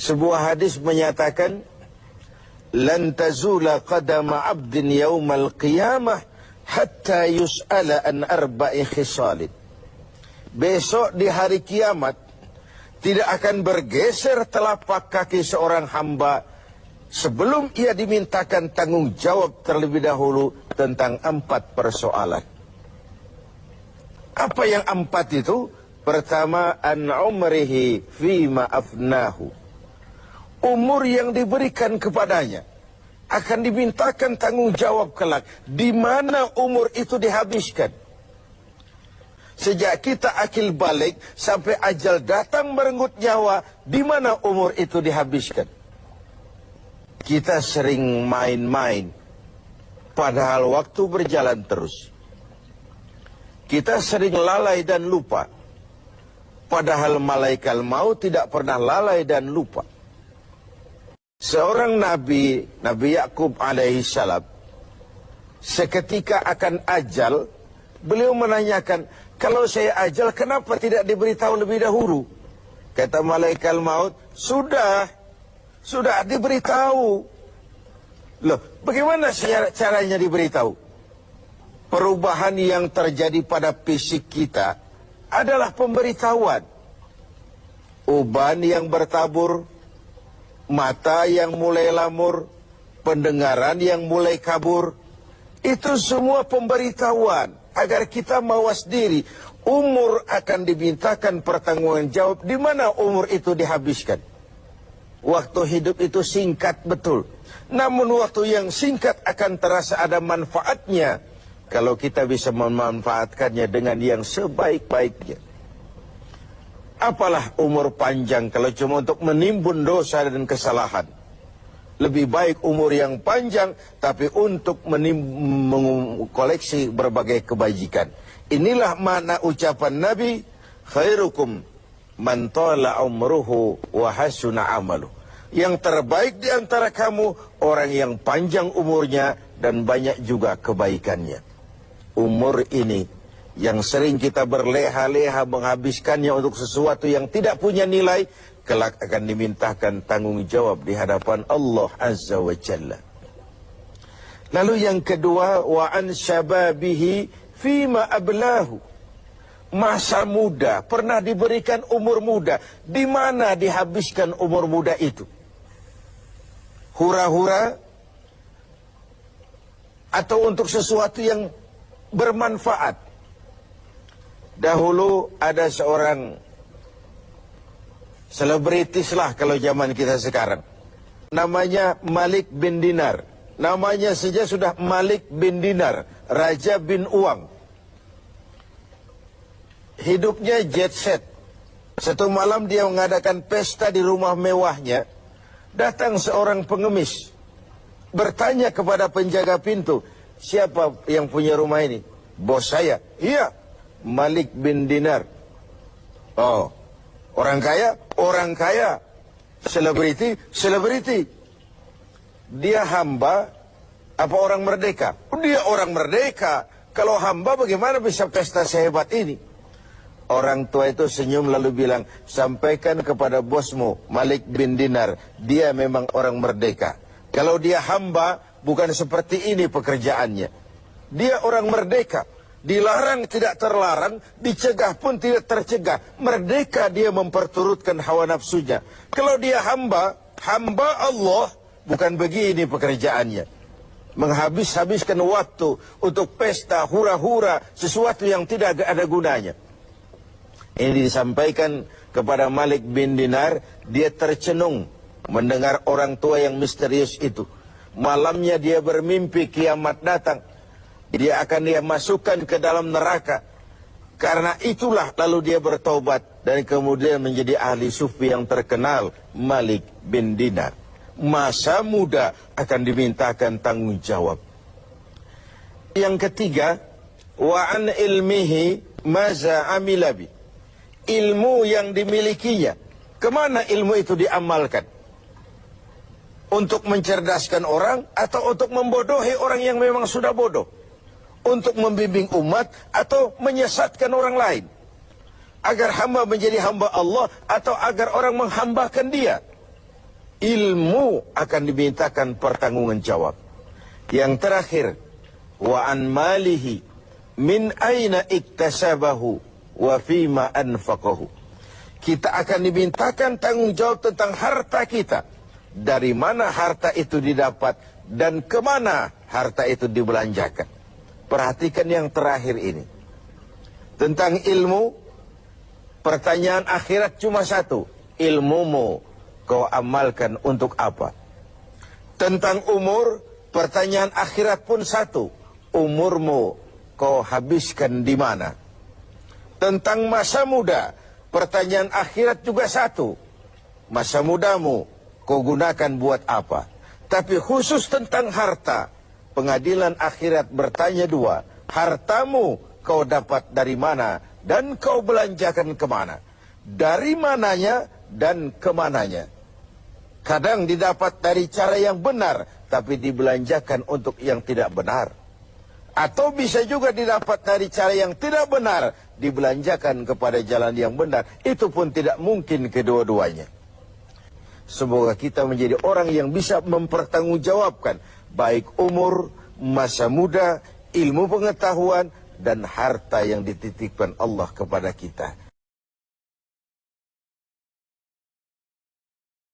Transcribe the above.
Sebuah hadis menyatakan, lan tazula qadama 'abdin yaumal qiyamah hatta yus'ala an arba'i khisalin. Besok di hari kiamat tidak akan bergeser telapak kaki seorang hamba sebelum ia dimintakan tanggung jawab terlebih dahulu tentang 4 persoalan. Apa yang 4 itu? Pertama, an umrihi fima afnahu. Umur yang diberikan kepadanya akan dimintakan tanggung jawab kelak. Di mana umur itu dihabiskan? Sejak kita akil balik sampai ajal datang merenggut nyawa, di mana umur itu dihabiskan? Kita sering main-main, padahal waktu berjalan terus. Kita sering lalai dan lupa, padahal malaikat maut tidak pernah lalai dan lupa. Seorang Nabi Yakub alaihissalam, seketika akan ajal, beliau menanyakan, kalau saya ajal kenapa tidak diberitahu lebih dahulu? Kata malaikat maut, sudah diberitahu. Loh, bagaimana caranya diberitahu? Perubahan yang terjadi pada fisik kita adalah pemberitahuan. Uban yang bertabur, mata yang mulai lamur, pendengaran yang mulai kabur, itu semua pemberitahuan agar kita mawas diri. Umur akan dimintakan pertanggungan jawab. Di mana umur itu dihabiskan? Waktu hidup itu singkat betul, namun waktu yang singkat akan terasa ada manfaatnya kalau kita bisa memanfaatkannya dengan yang sebaik-baiknya. Apalah umur panjang kalau cuma untuk menimbun dosa dan kesalahan. Lebih baik umur yang panjang tapi untuk mengkoleksi berbagai kebajikan. Inilah makna ucapan Nabi, khairukum man tala umruhu wa hasuna amalu. Yang terbaik di antara kamu orang yang panjang umurnya dan banyak juga kebaikannya. Umur ini yang sering kita berleha-leha menghabiskannya untuk sesuatu yang tidak punya nilai, kelak akan dimintakan tanggung jawab di hadapan Allah Azza wa Jalla. Lalu yang kedua, wa an syababihi fima ablahu. Masa muda, pernah diberikan umur muda. Di mana dihabiskan umur muda itu? Hura-hura atau untuk sesuatu yang bermanfaat? Dahulu ada seorang selebritis lah kalau zaman kita sekarang. Namanya Malik bin Dinar. Namanya saja sudah Malik bin Dinar, Raja bin Uang. Hidupnya jet set. Satu malam dia mengadakan pesta di rumah mewahnya. Datang seorang pengemis, bertanya kepada penjaga pintu, siapa yang punya rumah ini? Bos saya. Iya, Malik bin Dinar. Oh, orang kaya? Orang kaya. Selebriti? Selebriti. Dia hamba apa orang merdeka? Dia orang merdeka. Kalau hamba bagaimana bisa pesta sehebat ini? Orang tua itu senyum lalu bilang, sampaikan kepada bosmu Malik bin Dinar, dia memang orang merdeka. Kalau dia hamba, bukan seperti ini pekerjaannya. Dia orang merdeka. Dilarang tidak terlarang, dicegah pun tidak tercegah. Merdeka dia memperturutkan hawa nafsunya. Kalau dia hamba Allah, bukan begini pekerjaannya. Menghabis-habiskan waktu untuk pesta, hura-hura, sesuatu yang tidak ada gunanya. Ini disampaikan kepada Malik bin Dinar, dia tercenung mendengar orang tua yang misterius itu. Malamnya dia bermimpi kiamat datang. Dia akan masukkan ke dalam neraka. Karena itulah lalu dia bertobat dan kemudian menjadi ahli sufi yang terkenal, Malik bin Dinar. Masa muda akan dimintakan tanggung jawab. Yang ketiga, wa an ilmihi maza amilabi. Ilmu yang dimilikinya, kemana ilmu itu diamalkan? Untuk mencerdaskan orang atau untuk membodohi orang yang memang sudah bodoh? Untuk membimbing umat atau menyesatkan orang lain? Agar hamba menjadi hamba Allah atau agar orang menghambakan dia? ilmu akan dimintakan pertanggungjawaban jawab. Yang terakhir, wa an malihi min aina iktasabahu wa fima anfaqahu. Kita akan dimintakan tanggung jawab tentang harta kita. Dari mana harta itu didapat dan kemana harta itu dibelanjakan. Perhatikan yang terakhir ini. Tentang ilmu, pertanyaan akhirat cuma satu. Ilmumu kau amalkan untuk apa? Tentang umur, pertanyaan akhirat pun satu. Umurmu kau habiskan di mana? Tentang masa muda, pertanyaan akhirat juga satu. Masa mudamu kau gunakan buat apa? Tapi khusus tentang harta, pengadilan akhirat bertanya dua. Hartamu kau dapat dari mana dan kau belanjakan kemana? Dari mananya dan kemananya. Kadang didapat dari cara yang benar, tapi dibelanjakan untuk yang tidak benar. Atau bisa juga didapat dari cara yang tidak benar, dibelanjakan kepada jalan yang benar. Itu pun tidak mungkin kedua-duanya. Semoga kita menjadi orang yang bisa mempertanggungjawabkan baik umur, masa muda, ilmu pengetahuan, dan harta yang dititipkan Allah kepada kita.